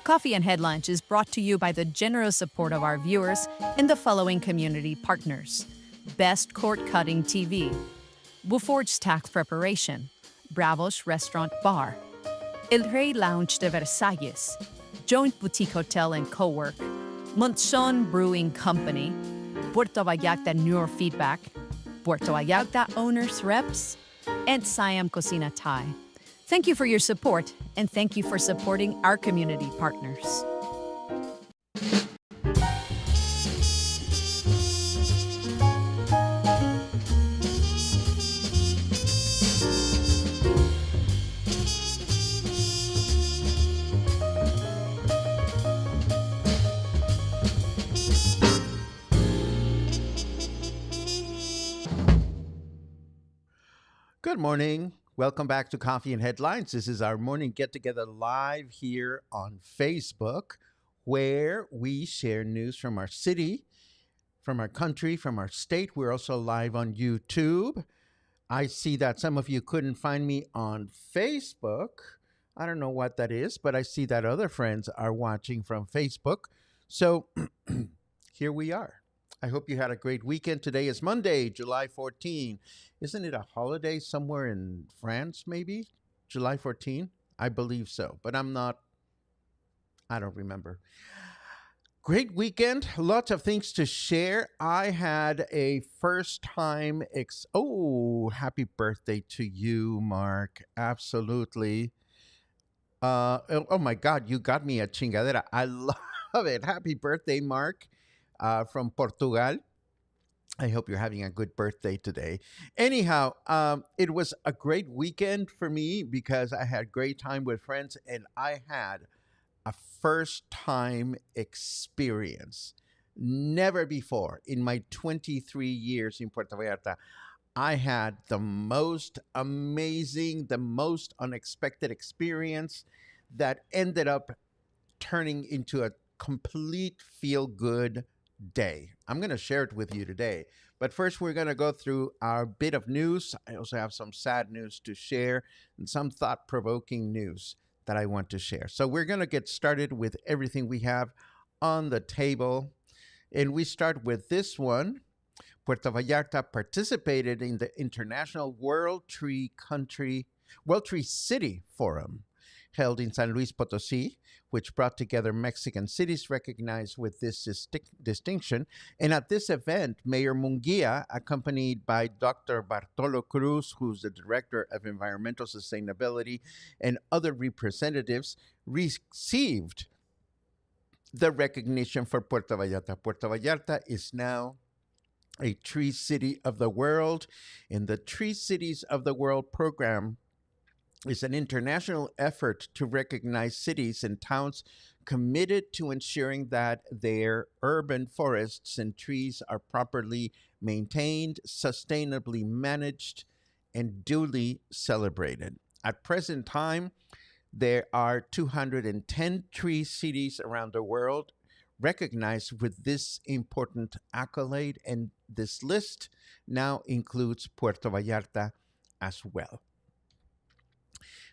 Coffee and Headlines is brought to you by the generous support of our viewers and the following community partners: Best Court Cutting TV, Buforge Tax Preparation, Bravos Restaurant Bar, El Rey Lounge de Versalles, Joint Boutique Hotel and Co-work, Monzon Brewing Company, Puerto Vallarta Neurofeedback, Puerto Vallarta Owners Reps, and Siam Cocina Thai. Thank you for your support, and thank you for supporting our community partners. Good morning. Welcome back to Coffee and Headlines. This is our morning get together live here on Facebook, where we share news from our city, from our country, from our state. We're also live on YouTube. I see that some of you couldn't find me on Facebook. I don't know what that is, but I see that other friends are watching from Facebook. So here we are. I hope you had a great weekend. Today is Monday, July 14. Isn't it a holiday somewhere in France, maybe? July 14? I believe so, but I don't remember. Great weekend. Lots of things to share. I had a first time happy birthday to you, Mark. Absolutely. Oh my God, you got me a chingadera. I love it. Happy birthday, Mark. From Portugal. I hope you're having a good birthday today. Anyhow, it was a great weekend for me because I had great time with friends and I had a first time experience. Never before in my 23 years in Puerto Vallarta, I had the most amazing, the most unexpected experience that ended up turning into a complete feel-good day. I'm going to share it with you today. But first, we're going to go through our bit of news. I also have some sad news to share and some thought-provoking news that I want to share. So we're going to get started with everything we have on the table. And we start with this one. Puerto Vallarta participated in the International World Tree City Forum held in San Luis Potosí, which brought together Mexican cities recognized with this distinction. And at this event, Mayor Munguía, accompanied by Dr. Bartolo Cruz, who's the Director of Environmental Sustainability, and other representatives, received the recognition for Puerto Vallarta. Puerto Vallarta is now a Tree City of the World, and the Tree Cities of the World program is an international effort to recognize cities and towns committed to ensuring that their urban forests and trees are properly maintained, sustainably managed, and duly celebrated. At present time, there are 210 tree cities around the world recognized with this important accolade, and this list now includes Puerto Vallarta as well.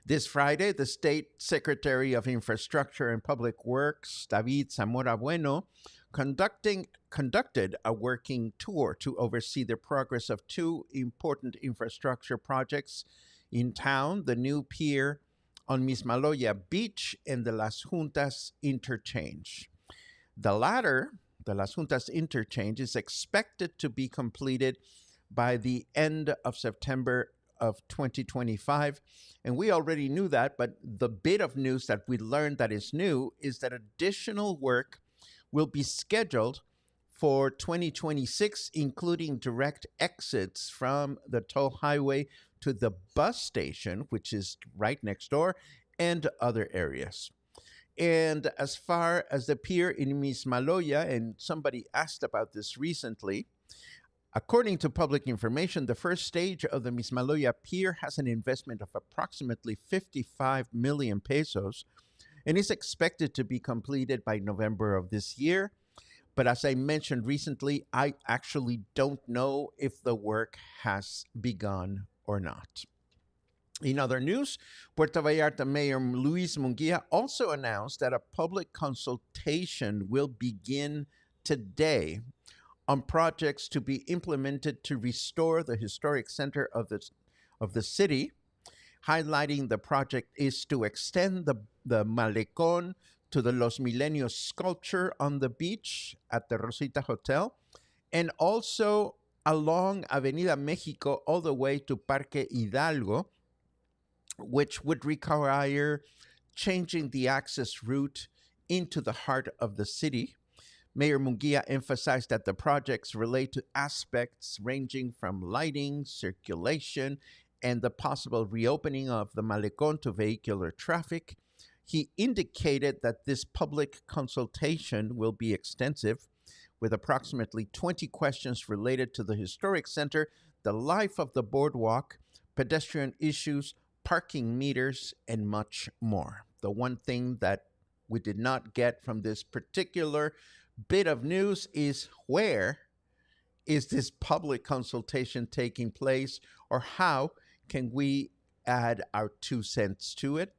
This Friday, the State Secretary of Infrastructure and Public Works, David Zamora Bueno, conducted a working tour to oversee the progress of two important infrastructure projects in town: the new pier on Mismaloya Beach and the Las Juntas Interchange. The latter, the Las Juntas Interchange, is expected to be completed by the end of September of 2025. And we already knew that, but the bit of news that we learned that is new is that additional work will be scheduled for 2026, including direct exits from the toll highway to the bus station, which is right next door, and other areas. And as far as the pier in Mismaloya, and somebody asked about this recently, according to public information, the first stage of the Mismaloya Pier has an investment of approximately 55 million pesos and is expected to be completed by November of this year. But as I mentioned recently, I actually don't know if the work has begun or not. In other news, Puerto Vallarta Mayor Luis Munguía also announced that a public consultation will begin today on projects to be implemented to restore the historic center of the city, highlighting the project is to extend the Malecón to the Los Milenios sculpture on the beach at the Rosita Hotel, and also along Avenida Mexico all the way to Parque Hidalgo, which would require changing the access route into the heart of the city. Mayor Munguia emphasized that the projects relate to aspects ranging from lighting, circulation, and the possible reopening of the Malecón to vehicular traffic. He indicated that this public consultation will be extensive, with approximately 20 questions related to the historic center, the life of the boardwalk, pedestrian issues, parking meters, and much more. The one thing that we did not get from this particular bit of news is where is this public consultation taking place, or how can we add our 2 cents to it?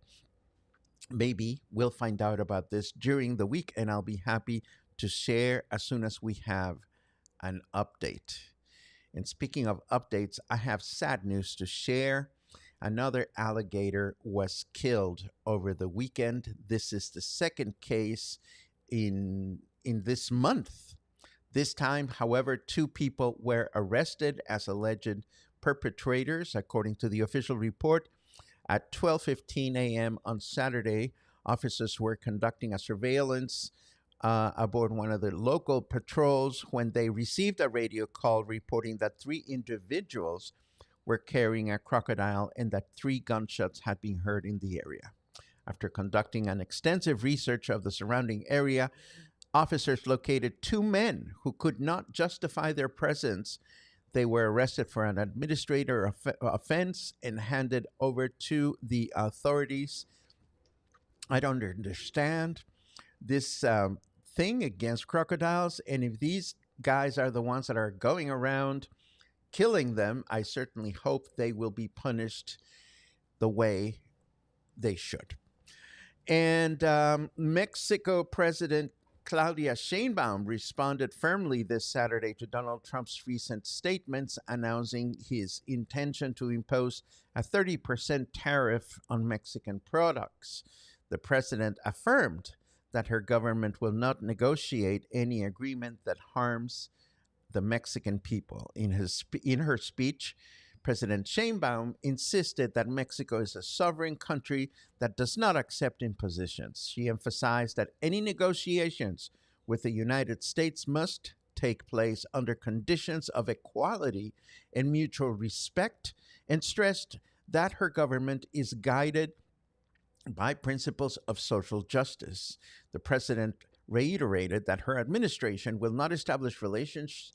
Maybe we'll find out about this during the week, and I'll be happy to share as soon as we have an update. And speaking of updates, I have sad news to share. Another alligator was killed over the weekend. This is the second case in this month. This time, however, 2 people were arrested as alleged perpetrators, according to the official report. At 12:15 a.m. on Saturday, officers were conducting a surveillance aboard one of the local patrols when they received a radio call reporting that 3 individuals were carrying a crocodile and that 3 gunshots had been heard in the area. After conducting an extensive research of the surrounding area, officers located 2 men who could not justify their presence. They were arrested for an administrative offense and handed over to the authorities. I don't understand this thing against crocodiles, and if these guys are the ones that are going around killing them, I certainly hope they will be punished the way they should. And Mexico President Claudia Sheinbaum responded firmly this Saturday to Donald Trump's recent statements announcing his intention to impose a 30% tariff on Mexican products. The president affirmed that her government will not negotiate any agreement that harms the Mexican people. In her speech, President Sheinbaum insisted that Mexico is a sovereign country that does not accept impositions. She emphasized that any negotiations with the United States must take place under conditions of equality and mutual respect, and stressed that her government is guided by principles of social justice. The president reiterated that her administration will not establish relations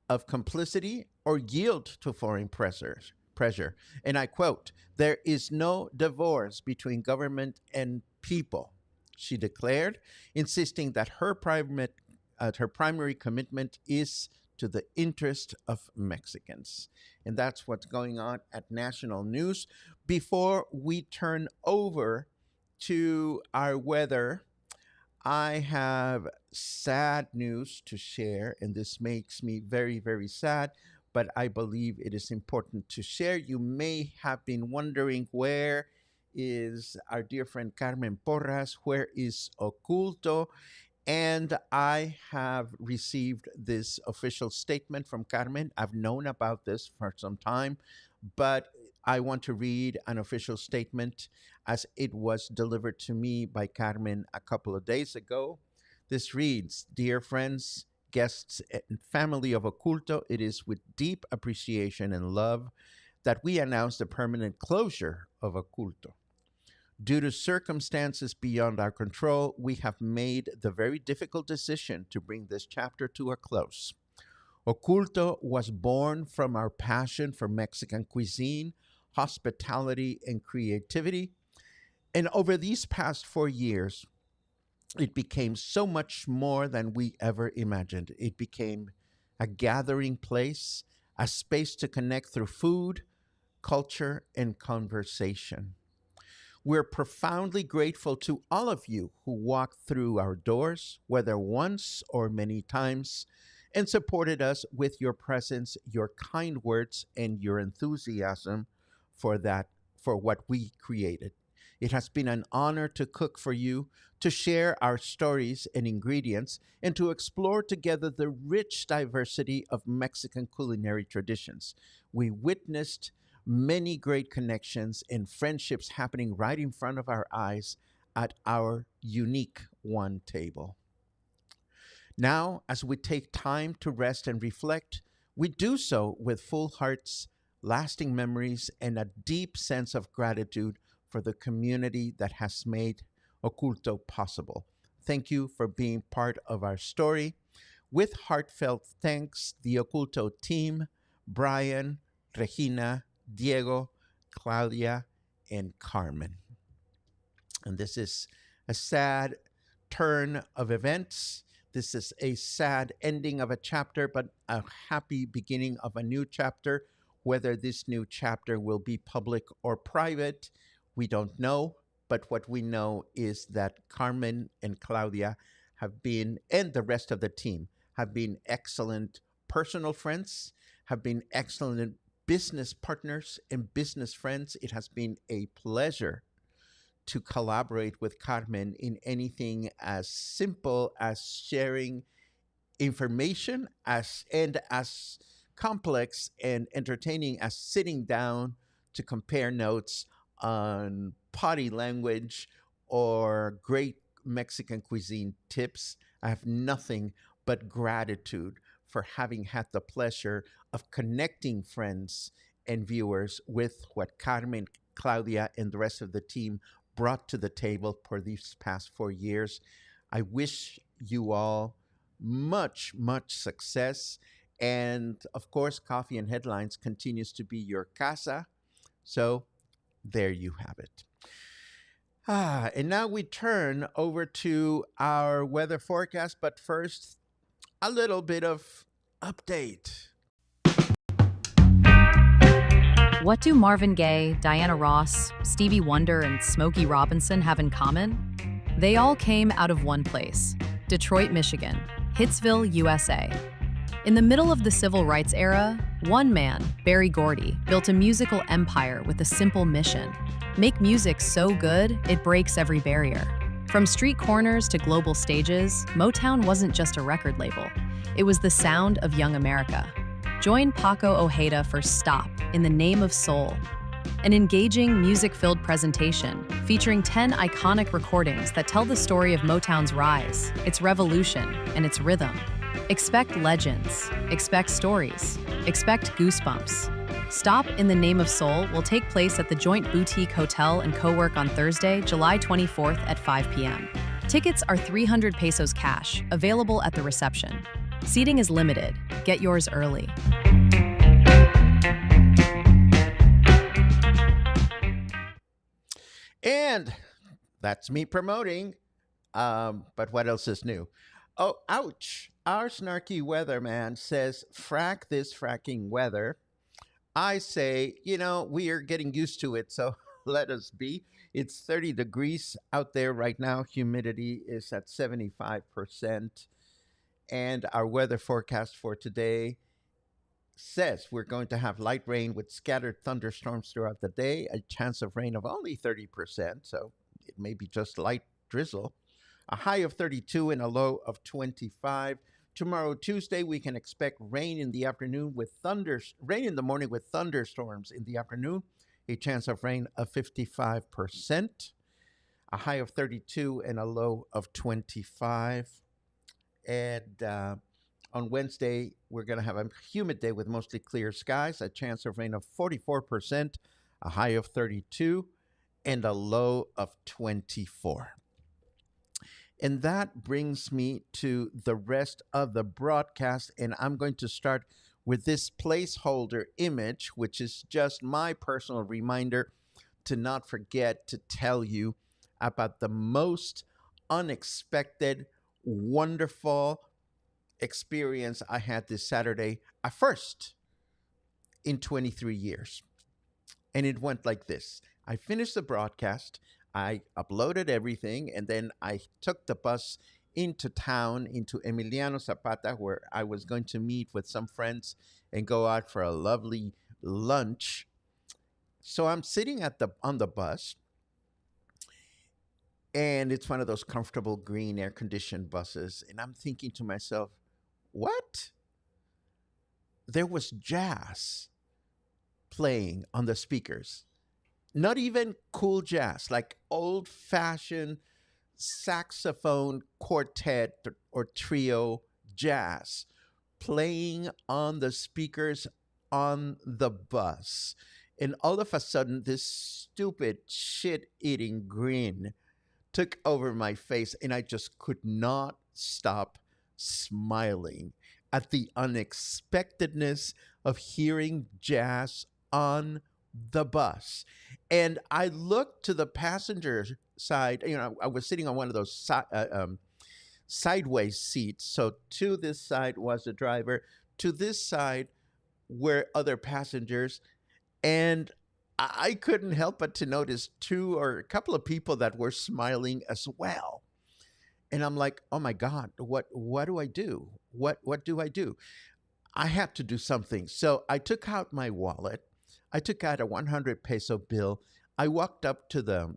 of complicity or yield to foreign pressure. And I quote, "There is no divorce between government and people," she declared, insisting that her primary commitment is to the interest of Mexicans. And that's what's going on at national news. Before we turn over to our weather, I have sad news to share, and this makes me very, very sad, but I believe it is important to share. You may have been wondering, where is our dear friend Carmen Porras? Where is Okulto? And I have received this official statement from Carmen. I've known about this for some time, but I want to read an official statement as it was delivered to me by Carmen a couple of days ago. This reads, "Dear friends, guests, and family of Okulto, it is with deep appreciation and love that we announce the permanent closure of Okulto. Due to circumstances beyond our control, we have made the very difficult decision to bring this chapter to a close. Okulto was born from our passion for Mexican cuisine, hospitality, and creativity. And over these past 4 years, it became so much more than we ever imagined. It became a gathering place, a space to connect through food, culture, and conversation. We're profoundly grateful to all of you who walked through our doors, whether once or many times, and supported us with your presence, your kind words, and your enthusiasm for that, for what we created. It has been an honor to cook for you, to share our stories and ingredients, and to explore together the rich diversity of Mexican culinary traditions. We witnessed many great connections and friendships happening right in front of our eyes at our unique one table. Now, as we take time to rest and reflect, we do so with full hearts, lasting memories, and a deep sense of gratitude for the community that has made Okulto possible. Thank you for being part of our story. With heartfelt thanks, the Okulto team, Brian, Regina, Diego, Claudia, and Carmen. And this is a sad turn of events. This is a sad ending of a chapter, but a happy beginning of a new chapter. Whether this new chapter will be public or private, we don't know. But what we know is that Carmen and Claudia have been, and the rest of the team, have been excellent personal friends, have been excellent business partners and business friends. It has been a pleasure to collaborate with Carmen in anything as simple as sharing information as complex and entertaining as sitting down to compare notes on potty language or great Mexican cuisine tips. I have nothing but gratitude for having had the pleasure of connecting friends and viewers with what Carmen, Claudia, and the rest of the team brought to the table for these past 4 years. I wish you all much, much success. And of course, Coffee and Headlines continues to be your casa. So there you have it. And now we turn over to our weather forecast. But first, a little bit of update. What do Marvin Gaye, Diana Ross, Stevie Wonder, and Smokey Robinson have in common? They all came out of one place, Detroit, Michigan, Hitsville, USA. In the middle of the civil rights era, one man, Berry Gordy, built a musical empire with a simple mission: make music so good it breaks every barrier. From street corners to global stages, Motown wasn't just a record label. It was the sound of young America. Join Paco Ojeda for Stop in the Name of Soul, an engaging, music-filled presentation featuring 10 iconic recordings that tell the story of Motown's rise, its revolution, and its rhythm. Expect legends, expect stories, expect goosebumps. Stop in the Name of Soul will take place at the Joint Boutique Hotel and Co-work on Thursday, July 24th at 5 p.m. Tickets are 300 pesos cash, available at the reception. Seating is limited. Get yours early. And that's me promoting. But what else is new? Oh, ouch. Our snarky weatherman says, frack this fracking weather. I say, we are getting used to it, so let us be. It's 30 degrees out there right now. Humidity is at 75%. And our weather forecast for today says we're going to have light rain with scattered thunderstorms throughout the day, a chance of rain of only 30%, so it may be just light drizzle. A high of 32 and a low of 25. Tomorrow, Tuesday, we can expect rain in the afternoon with rain in the morning with thunderstorms in the afternoon, a chance of rain of 55%, a high of 32 and a low of 25. And on Wednesday, we're going to have a humid day with mostly clear skies, a chance of rain of 44%, a high of 32, and a low of 24. And that brings me to the rest of the broadcast, and I'm going to start with this placeholder image, which is just my personal reminder to not forget to tell you about the most unexpected, wonderful experience I had this Saturday, a first in 23 years. And it went like this. I finished the broadcast, I uploaded everything, and then I took the bus into town, into Emiliano Zapata, where I was going to meet with some friends and go out for a lovely lunch. So I'm sitting at the on the bus, and it's one of those comfortable green air conditioned buses, and I'm thinking to myself, what? There was jazz playing on the speakers. Not even cool jazz, like old fashioned saxophone quartet or trio jazz playing on the speakers on the bus. And all of a sudden, this stupid shit eating grin took over my face, and I just could not stop smiling at the unexpectedness of hearing jazz on the bus. And I looked to the passenger side. I was sitting on one of those sideways seats. So to this side was the driver, to this side were other passengers. And I couldn't help but to notice two or a couple of people that were smiling as well. And I'm like, oh my God, what do I do? What do I do? I had to do something. So I took out my wallet. I took out a 100 peso bill. I walked up to the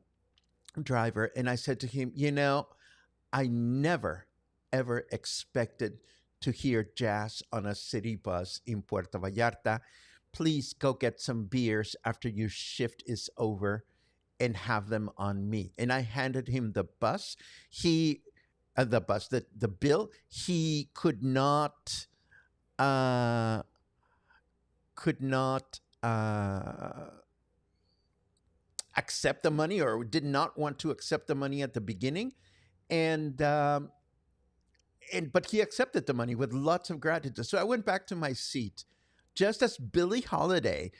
driver and I said to him, I never, ever expected to hear jazz on a city bus in Puerto Vallarta. Please go get some beers after your shift is over and have them on me. And I handed him the bus. The bill. He uh, could not accept the money, or did not want to accept the money at the beginning, and but he accepted the money with lots of gratitude. So I went back to my seat just as Billie Holiday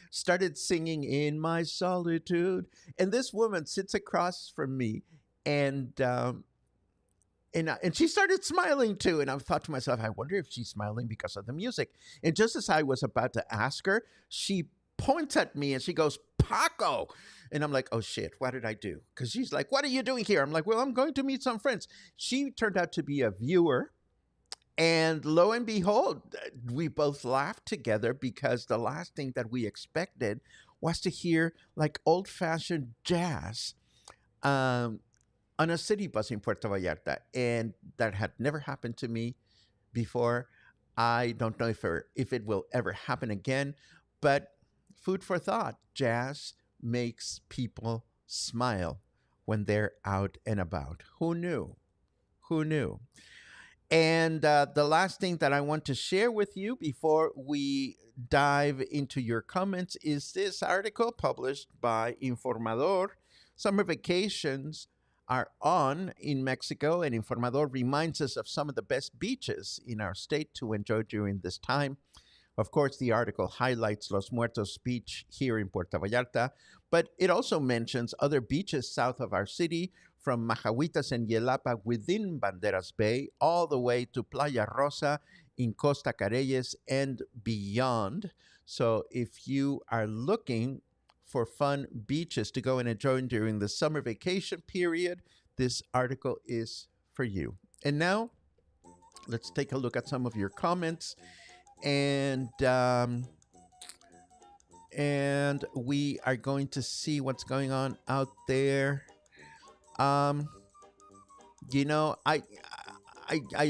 started singing "In My Solitude," and this woman sits across from me, and and she started smiling too. And I thought to myself, I wonder if she's smiling because of the music. And just as I was about to ask her, she points at me and she goes, "Paco." And I'm like, oh shit, what did I do? Because she's like, "What are you doing here?" I'm like, well, I'm going to meet some friends. She turned out to be a viewer. And lo and behold, we both laughed together because the last thing that we expected was to hear like old fashioned jazz. Um, on a city bus in Puerto Vallarta, and that had never happened to me before. I don't know if it will ever happen again, but food for thought. Jazz makes people smile when they're out and about. Who knew? Who knew? And the last thing that I want to share with you before we dive into your comments is this article published by Informador. Summer vacations are on in Mexico, and Informador reminds us of some of the best beaches in our state to enjoy during this time. Of course, the article highlights Los Muertos Beach here in Puerto Vallarta, but it also mentions other beaches south of our city, from Majahuitas and Yelapa within Banderas Bay, all the way to Playa Rosa in Costa Careyes and beyond. So if you are looking for fun beaches to go and enjoy during the summer vacation period, this article is for you. And now, let's take a look at some of your comments, and we are going to see what's going on out there. Um, I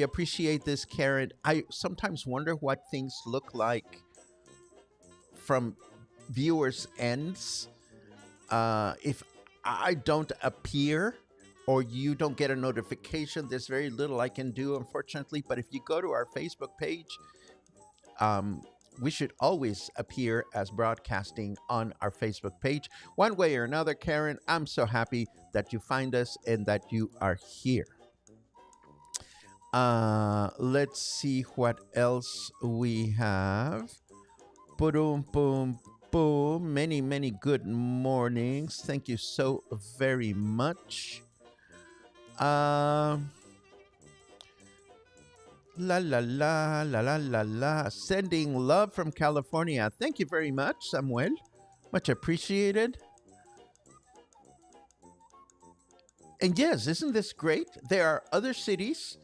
appreciate this, Karen. I sometimes wonder what things look like from viewers' ends. If I don't appear or you don't get a notification, there's very little I can do, unfortunately. But if you go to our Facebook page, we should always appear as broadcasting on our Facebook page. One way or another, Karen, I'm so happy that you find us and that you are here. Let's see what else we have. Boom, boom, boom. Many, many good mornings. Thank you so very much. La la la la la la la. Sending love from California. Thank you very much, Samuel. Much appreciated. And yes, isn't this great? There are other cities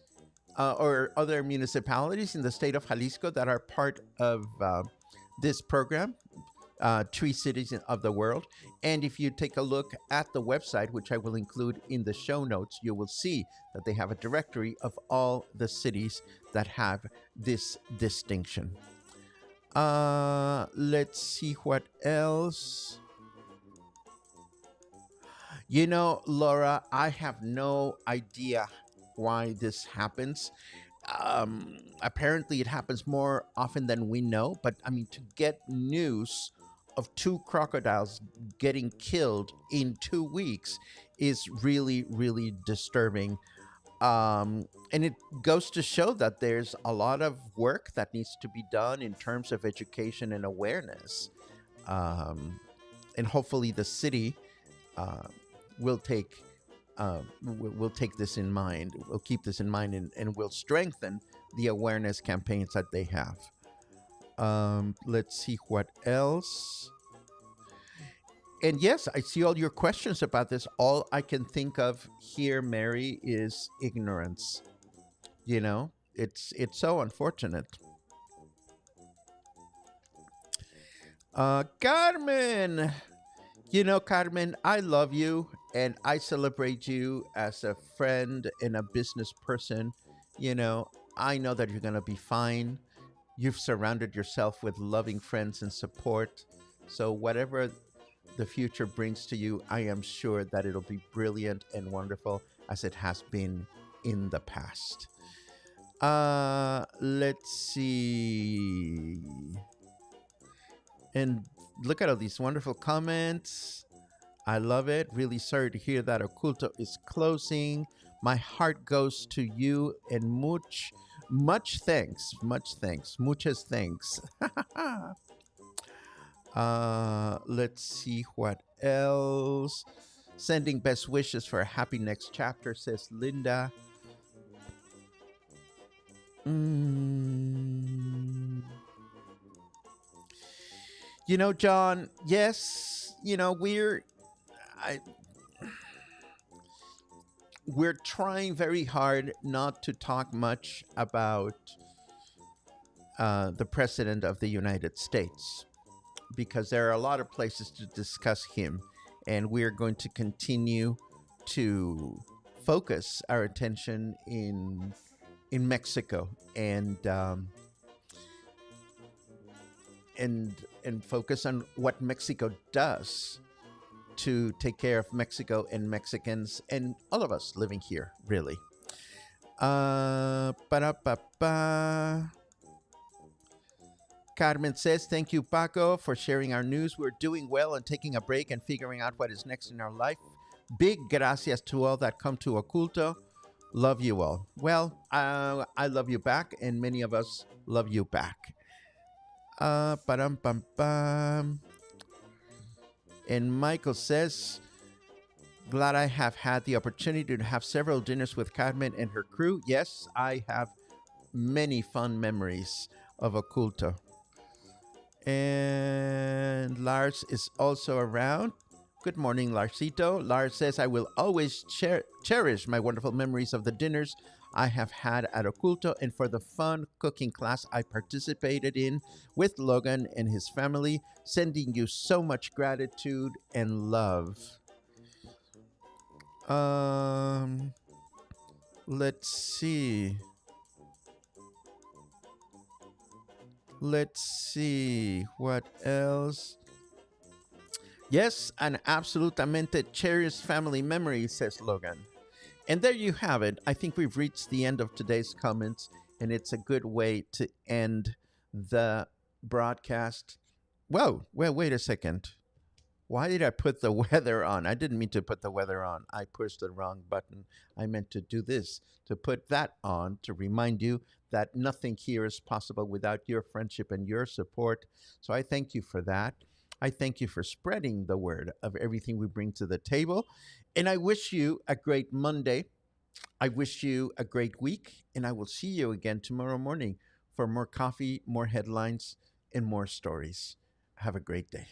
or other municipalities in the state of Jalisco that are part of this program, Three Cities of the World. And if you take a look at the website, which I will include in the show notes, you will see that they have a directory of all the cities that have this distinction. Let's see what else. You know, Laura, I have no idea why this happens. Apparently, it happens more often than we know. But I mean, to get news of two crocodiles getting killed in 2 weeks is really, really disturbing. And it goes to show that there's a lot of work that needs to be done in terms of education and awareness. And hopefully, the city uh, will take we'll take this in mind. We'll keep this in mind, and we'll strengthen the awareness campaigns that they have. Let's see what else. And yes, I see all your questions about this. All I can think of here, Mary, is ignorance. You know, it's so unfortunate. Carmen, you know, Carmen, I love you and I celebrate you as a friend and a business person. You know, I know that you're going to be fine. You've surrounded yourself with loving friends and support. So, whatever the future brings to you, I am sure that it'll be brilliant and wonderful as it has been in the past. Let's see. And look at all these wonderful comments. I love it. Really sorry to hear that Okulto is closing. My heart goes to you and much thanks. Much thanks. Muchas thanks. Let's see what else. Sending best wishes for a happy next chapter, says Linda. You know, John, yes, you know, I, we're trying very hard not to talk much about the President of the United States because there are a lot of places to discuss him, and we're going to continue to focus our attention in Mexico and focus on what Mexico does to take care of Mexico and Mexicans and all of us living here, really. Ba-da-ba-ba. Carmen says, thank you, Paco, for sharing our news. We're doing well and taking a break and figuring out what is next in our life. Big gracias to all that come to Okulto. Love you all. Well, I love you back, and many of us love you back. Ba-dum-bum-bum. And Michael says, glad I have had the opportunity to have several dinners with Carmen and her crew. Yes, I have many fun memories of Okulto. And Lars is also around. Good morning, Larsito. Lars says, I will always cherish my wonderful memories of the dinners I have had at Okulto and for the fun cooking class I participated in with Logan and his family, sending you so much gratitude and love. Let's see. Let's see what else. Yes, an absolutamente cherished family memory, says Logan. And there you have it. I think we've reached the end of today's comments, and it's a good way to end the broadcast. Whoa, well, wait a second. Why did I put the weather on? I didn't mean to put the weather on. I pushed the wrong button. I meant to do this, to put that on, to remind you that nothing here is possible without your friendship and your support. So I thank you for that. I thank you for spreading the word of everything we bring to the table. And I wish you a great Monday. I wish you a great week. And I will see you again tomorrow morning for more coffee, more headlines, and more stories. Have a great day.